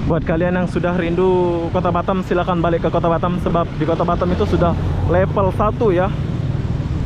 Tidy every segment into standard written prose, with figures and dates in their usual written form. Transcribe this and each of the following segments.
Buat kalian yang sudah rindu Kota Batam, silakan balik ke Kota Batam, sebab di Kota Batam itu sudah level 1 ya.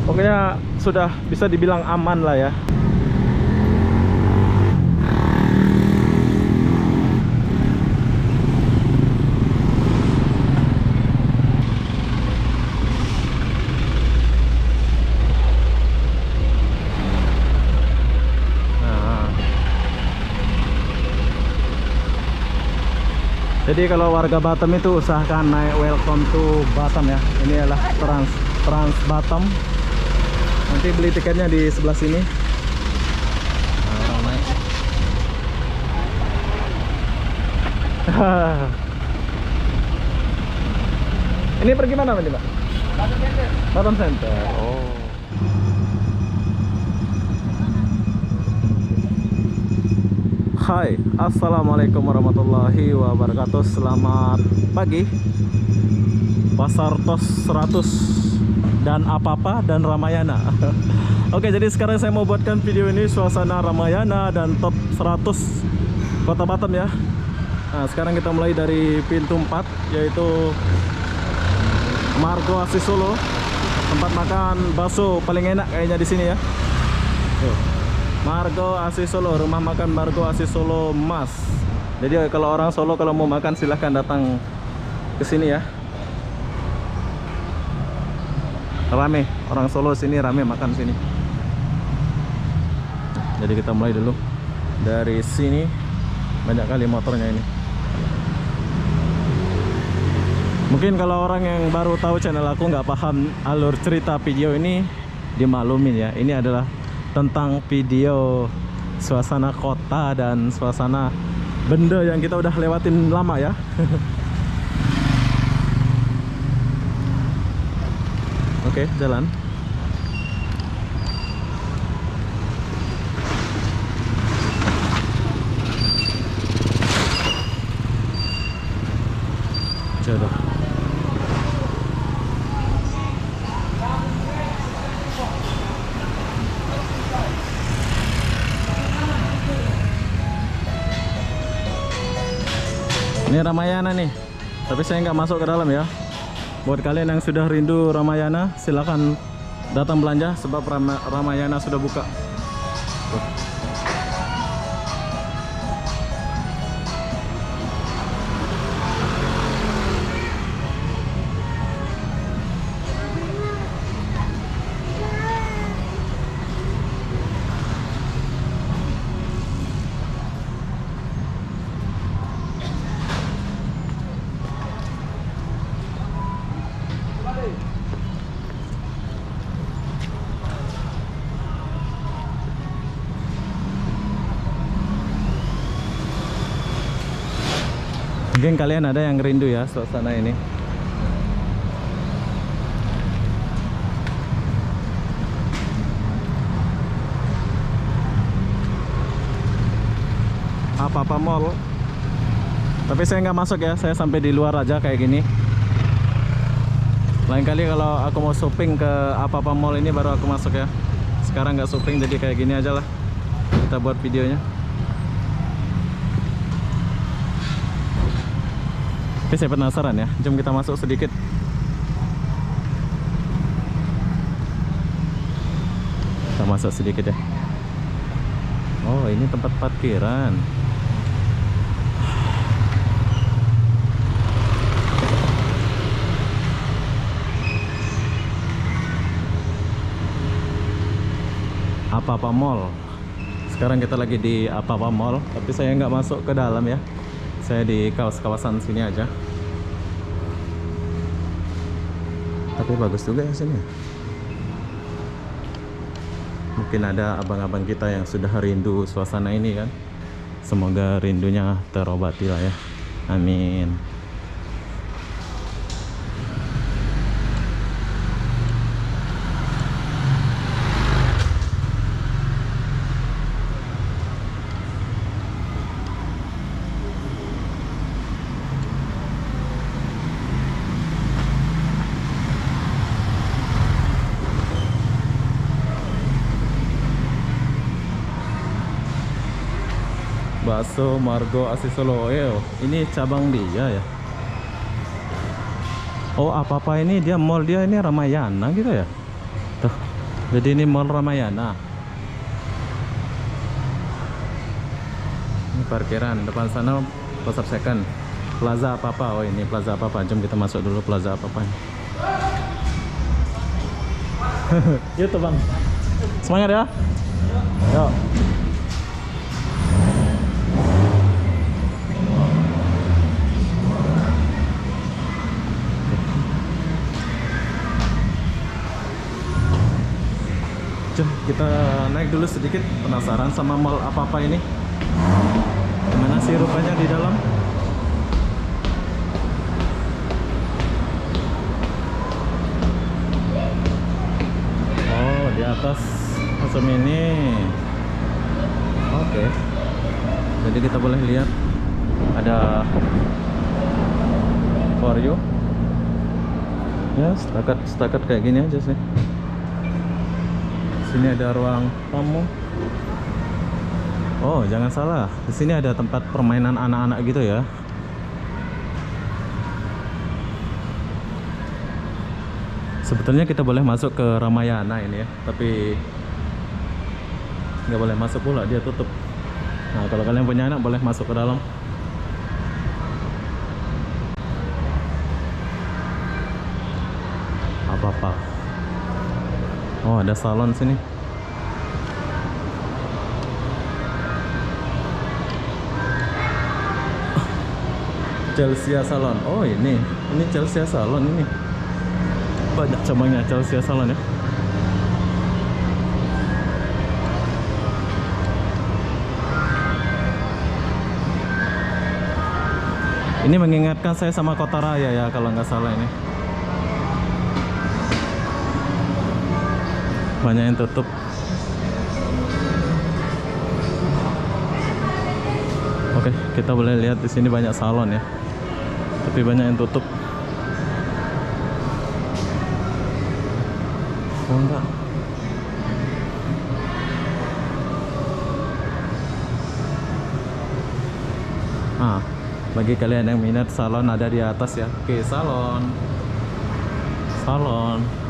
Pokoknya sudah bisa dibilang aman lah ya. Jadi kalau warga Batam itu usahakan naik Welcome to Batam ya. Ini adalah Trans Batam. Nanti beli tiketnya di sebelah sini. Nah, orang naik. Ini pergi mana tadi, Pak? Batam Center. Batam Center. Oh. Hai, assalamualaikum warahmatullahi wabarakatuh. Selamat pagi. Pasar Tos 100 dan apa-apa dan Ramayana. Oke, jadi sekarang saya mau buatkan video ini suasana Ramayana dan top 100 Kota Batam ya. Nah, sekarang kita mulai dari pintu 4, yaitu Margo Asis Solo. Tempat makan bakso paling enak kayaknya di sini ya. Margo Asis Solo, rumah makan Margo Asis Solo Mas. Jadi kalau orang Solo kalau mau makan silahkan datang ke sini ya. Rame, orang Solo sini rame makan sini. Jadi kita mulai dulu dari sini. Banyak kali motornya ini. Mungkin kalau orang yang baru tahu channel aku nggak paham alur cerita video ini, dimaklumin ya. Ini adalah tentang video suasana kota dan suasana benda yang kita udah lewatin lama ya. Oke, jalan. Jodoh. Ini Ramayana nih, tapi saya nggak masuk ke dalam ya. Buat kalian yang sudah rindu Ramayana, silakan datang belanja sebab Ramayana sudah buka. Tuh. Mungkin kalian ada yang rindu ya suasana ini. Apa-apa Mall. Tapi saya nggak masuk ya, saya sampai di luar aja kayak gini. Lain kali kalau aku mau shopping ke Apa-apa Mall ini baru aku masuk ya. Sekarang nggak shopping, jadi kayak gini aja lah. Kita buat videonya. Tapi saya penasaran ya, jom kita masuk sedikit. Kita masuk sedikit ya. Oh, ini tempat parkiran. Apa-apa Mall. Sekarang kita lagi di Apa-apa Mall, tapi saya nggak masuk ke dalam ya. Saya di kawasan sini aja. Tapi bagus juga ya sini. Mungkin ada abang-abang kita yang sudah rindu suasana ini kan. Semoga rindunya terobati lah ya. Amin. Bakso Margo Asis Solo. Ini cabang dia ya. Oh, apa-apa ini dia mall dia ini Ramayana gitu ya. Tuh. Jadi ini mall Ramayana. Ini parkiran depan sana pasar second. Plaza apa-apa. Oh, ini Plaza apa-apa. Jom kita masuk dulu Plaza apa-apa. Yuk tuh Bang. Semangat ya. Yuk. Kita naik dulu sedikit, penasaran sama mall apa-apa ini. Gimana sih rupanya di dalam? Oh, di atas macam ini. Oke. Jadi kita boleh lihat ada for you. Ya, setakat kayak gini aja sih. Sini ada ruang tamu. Oh, jangan salah. Di sini ada tempat permainan anak-anak gitu ya. Sebetulnya kita boleh masuk ke Ramayana ini ya, tapi nggak boleh masuk pula, dia tutup. Nah, kalau kalian punya anak boleh masuk ke dalam. Apa-apa. Oh, ada salon sini. Chelsea Salon. Oh, ini Chelsea Salon ini. Banyak cabangnya Chelsea Salon ya. Ini mengingatkan saya sama Kota Raya ya, kalau nggak salah ini. Banyak yang tutup. Oke, kita boleh lihat di sini banyak salon ya, tapi banyak yang tutup. Oh enggak. Bagi kalian yang minat salon ada di atas ya. Oke, salon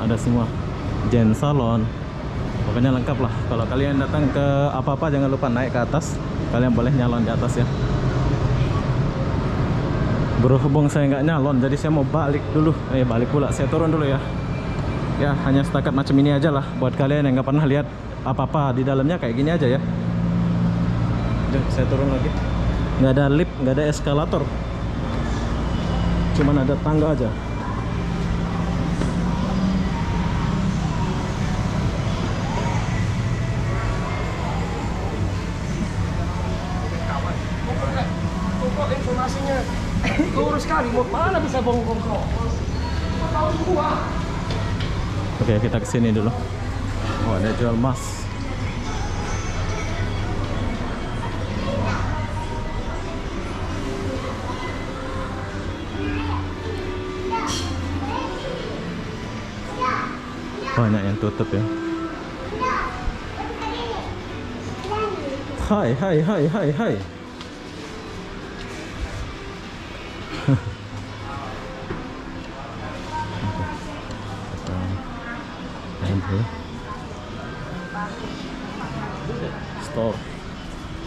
ada semua. Gen salon, pokoknya lengkap lah. Kalau kalian datang ke apa-apa jangan lupa naik ke atas. Kalian boleh nyalon di atas ya. Berhubung saya nggak nyalon, jadi saya mau balik dulu. Balik pula, saya turun dulu ya. Ya, hanya setakat macam ini aja lah. Buat kalian yang nggak pernah lihat apa-apa di dalamnya, kayak gini aja ya. Saya turun lagi. Nggak ada lift, nggak ada eskalator, cuman ada tangga aja. Informasinya lurus sekali, mau mana bisa bongkong kok. Tahu gua. Oke, kita kesini dulu. Oh, ada jual emas. Banyak yang tutup ya. Hai. Store.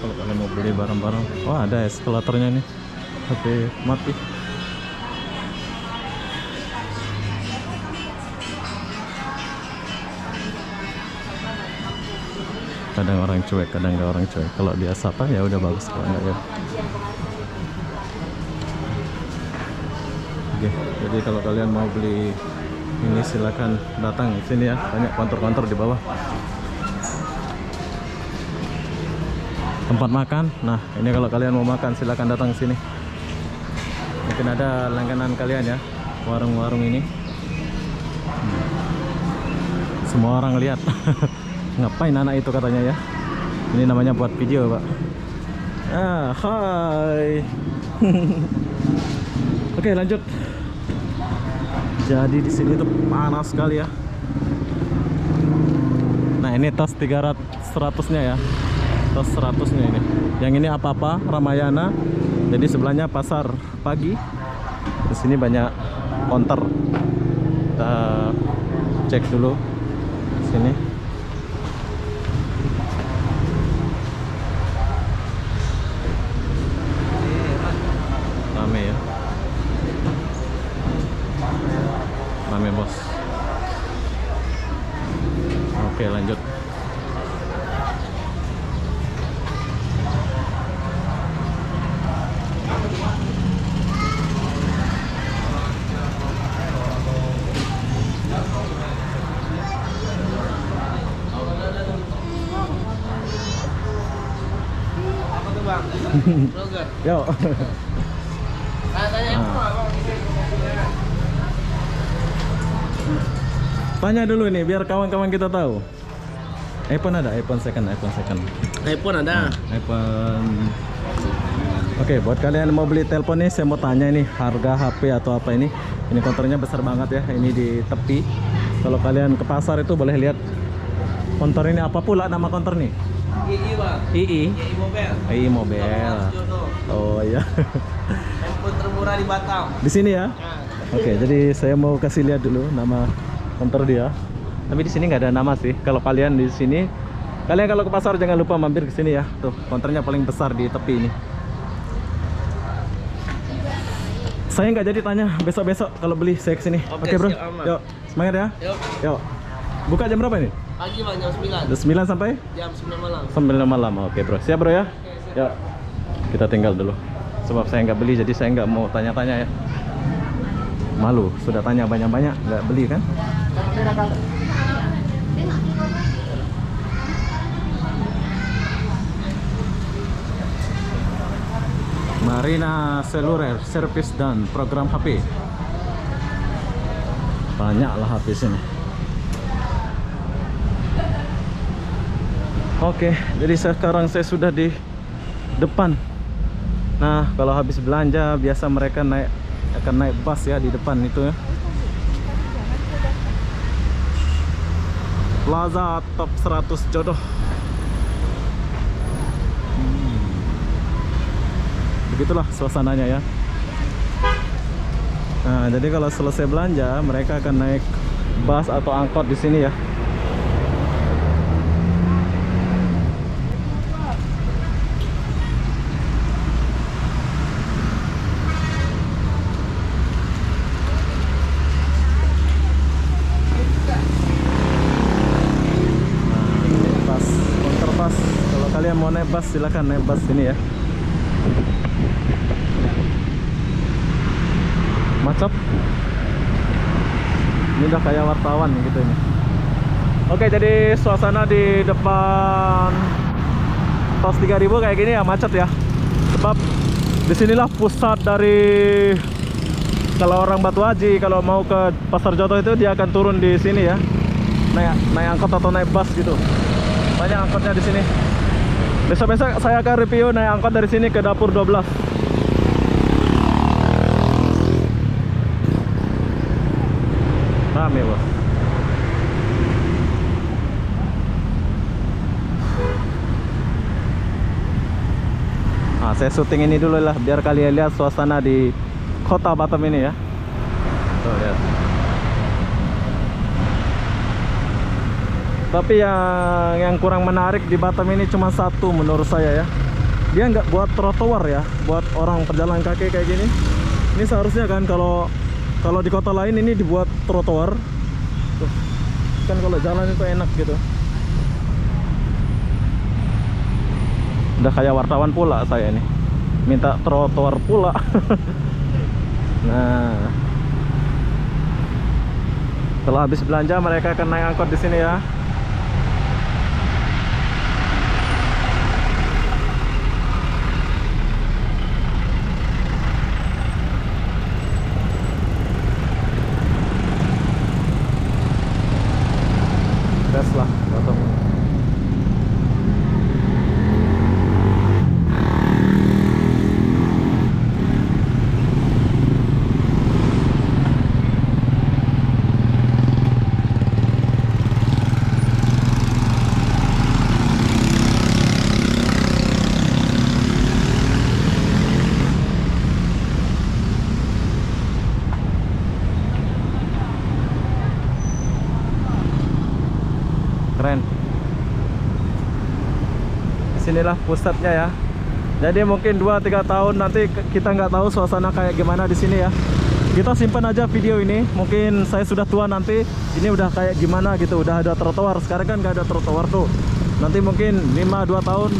Kalau kalian mau beli barang-barang, oh ada eskalatornya nih, tapi mati. Kadang orang cuek, kadang nggak orang cuek. Kalau dia sapa ya udah bagus, kalau nggak ya. Oke, jadi kalau kalian mau beli ini silakan datang ke sini ya. Banyak kantor-kantor di bawah. Tempat makan. Nah, ini kalau kalian mau makan silakan datang ke sini. Mungkin ada langganan kalian ya, warung-warung ini. Semua orang lihat. Ngapain anak itu katanya ya. Ini namanya buat video, Pak. Hai. Oke, lanjut. Jadi di sini tuh panas sekali ya. Nah, ini tas 300-100-nya ya. tos 100 nih ini. Yang ini apa-apa Ramayana. Jadi sebelahnya pasar pagi. Di sini banyak counter. Kita cek dulu sini. Rame ya. Rame bos. Oke lanjut. Apa tuh bang? Burger. Yo. Tanya Tanya dulu nih biar kawan-kawan kita tahu. iPhone ada, iPhone second. iPhone ada. iPhone. Oke, buat kalian yang mau beli telepon nih, saya mau tanya ini harga HP atau apa ini. Ini konternya besar banget ya. Ini di tepi. Kalau kalian ke pasar itu boleh lihat konter ini apa pula nama konter nih? II bang. II. II Mobile. II Mobile. Oh iya. Handphone termurah di Batam. Di sini ya. Nah. Oke, jadi saya mau kasih lihat dulu nama konter dia. Tapi di sini nggak ada nama sih. Kalau kalian di sini, kalian kalau ke pasar jangan lupa mampir ke sini ya. Tuh, konternya paling besar di tepi ini. Saya nggak jadi tanya besok-besok kalau beli saya ke sini. Oke, Oke, bro. siap, aman. Yuk, semangat ya. Yuk. Yuk. Buka jam berapa ini? Pagi bang jam 9. Jam 9 sampai Jam 9 malam. 9 malam. Oke, bro. Siap, bro ya. Yuk. Kita tinggal dulu. Sebab saya nggak beli jadi saya nggak mau tanya-tanya ya. Malu, sudah tanya banyak-banyak nggak beli kan? Marina Seluler Service dan program HP. Banyaklah HP sini. Oke, jadi sekarang saya sudah di depan. Nah, kalau habis belanja biasa mereka akan naik bus ya di depan itu ya. Plaza Top 100 Jodoh. Begitulah suasananya ya. Nah, jadi kalau selesai belanja mereka akan naik bus atau angkot di sini ya. Kalian mau naik bus silakan naik bus sini ya. Macet. Ini udah kayak wartawan gitu ini. Oke, jadi suasana di depan Tos 3000 kayak gini ya, macet ya. Sebab disinilah pusat dari, kalau orang Batu Haji kalau mau ke Pasar Jodoh itu dia akan turun di sini ya. Naik angkot atau naik bus gitu. Banyak angkotnya di sini. Besok-besok saya akan review naik angkot dari sini ke dapur 12. Rame bos. Nah, saya syuting ini dulu lah biar kalian lihat suasana di kota Batam ini ya. Tuh lihat. Tapi yang kurang menarik di Batam ini cuma satu menurut saya ya. Dia nggak buat trotoar ya, buat orang berjalan kaki kayak gini. Ini seharusnya kan kalau di kota lain ini dibuat trotoar. Tuh. Kan kalau jalan itu enak gitu. Udah kayak wartawan pula saya ini. Minta trotoar pula. Nah. Setelah habis belanja mereka akan naik angkot di sini ya. Lah Batam. inilah pusatnya ya. Jadi mungkin 2-3 tahun nanti kita nggak tahu suasana kayak gimana di sini ya. Kita simpan aja video ini. Mungkin saya sudah tua nanti ini udah kayak gimana gitu, udah ada trotoar. Sekarang kan nggak ada trotoar tuh. Nanti mungkin 5-2 tahun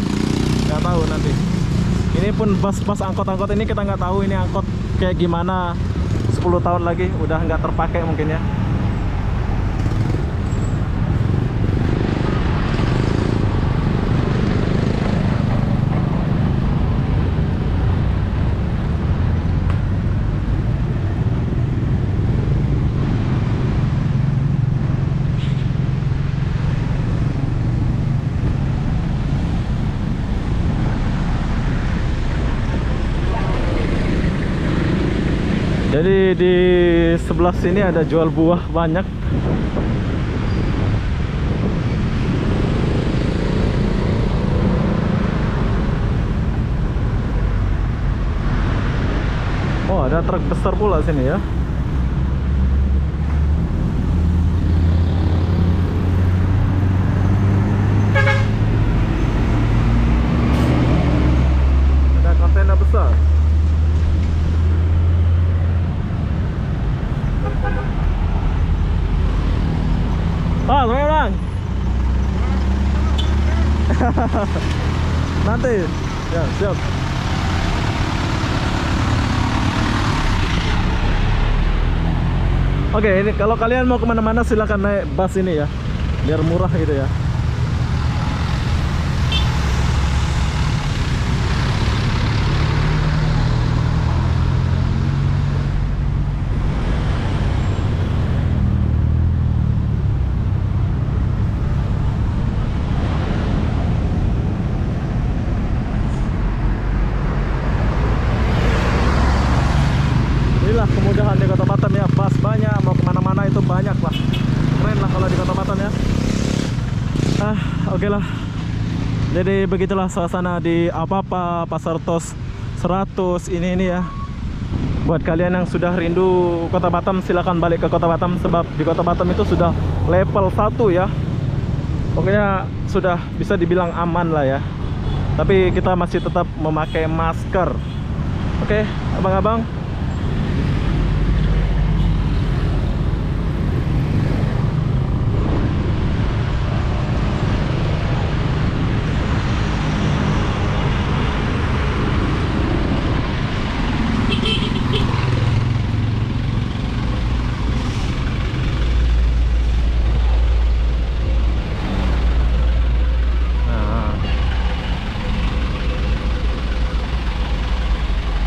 nggak tahu nanti. Ini pun bus angkot-angkot ini kita nggak tahu ini angkot kayak gimana 10 tahun lagi udah nggak terpakai mungkin ya. Jadi di sebelah sini ada jual buah banyak. Oh, ada truk besar pula sini ya. Ada kontainer besar. Ah, selamat bang. Nanti, ya siap. Oke, ini kalau kalian mau kemana-mana silahkan naik bus ini ya, biar murah gitu ya. Inilah kemudahan di Kota Batam ya, bus banyak, mau kemana-mana itu banyak lah, keren lah kalau di Kota Batam ya. Oke lah. Jadi begitulah suasana di Apapa Pasar Tos 100 ini ya. Buat kalian yang sudah rindu Kota Batam silahkan balik ke Kota Batam, sebab di Kota Batam itu sudah level 1 ya. Pokoknya sudah bisa dibilang aman lah ya. Tapi kita masih tetap memakai masker. Oke, abang-abang.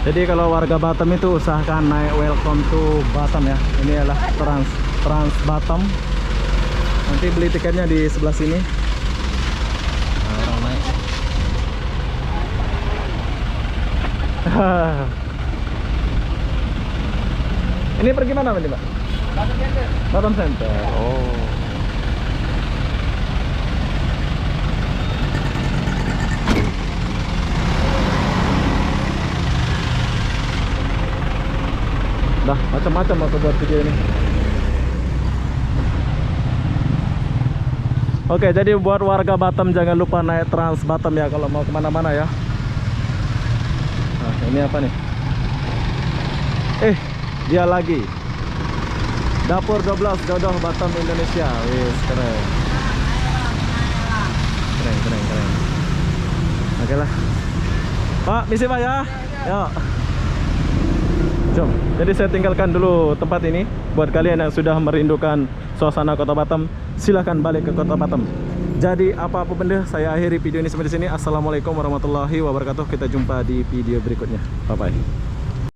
Jadi kalau warga Batam itu usahakan naik Welcome to Batam ya. Ini adalah Trans Batam. Nanti beli tiketnya di sebelah sini. Nah, orang naik. Ini pergi mana Pak? Batam Center. Batam Center. Oh. Dah macam-macam aku buat video ini. Oke, jadi buat warga Batam jangan lupa naik Trans Batam ya kalau mau kemana-mana ya. Nah, ini apa nih? Dia lagi. Dapur 12 Dodoh Batam Indonesia. Wis, keren. Keren. Oke lah. Pak, misi Pak ya. Yuk. Jom. Jadi saya tinggalkan dulu tempat ini. Buat kalian yang sudah merindukan suasana Kota Batam, silahkan balik ke Kota Batam. Jadi apa-apa benda, saya akhiri video ini sampai di sini. Assalamualaikum warahmatullahi wabarakatuh. Kita jumpa di video berikutnya. Bye bye.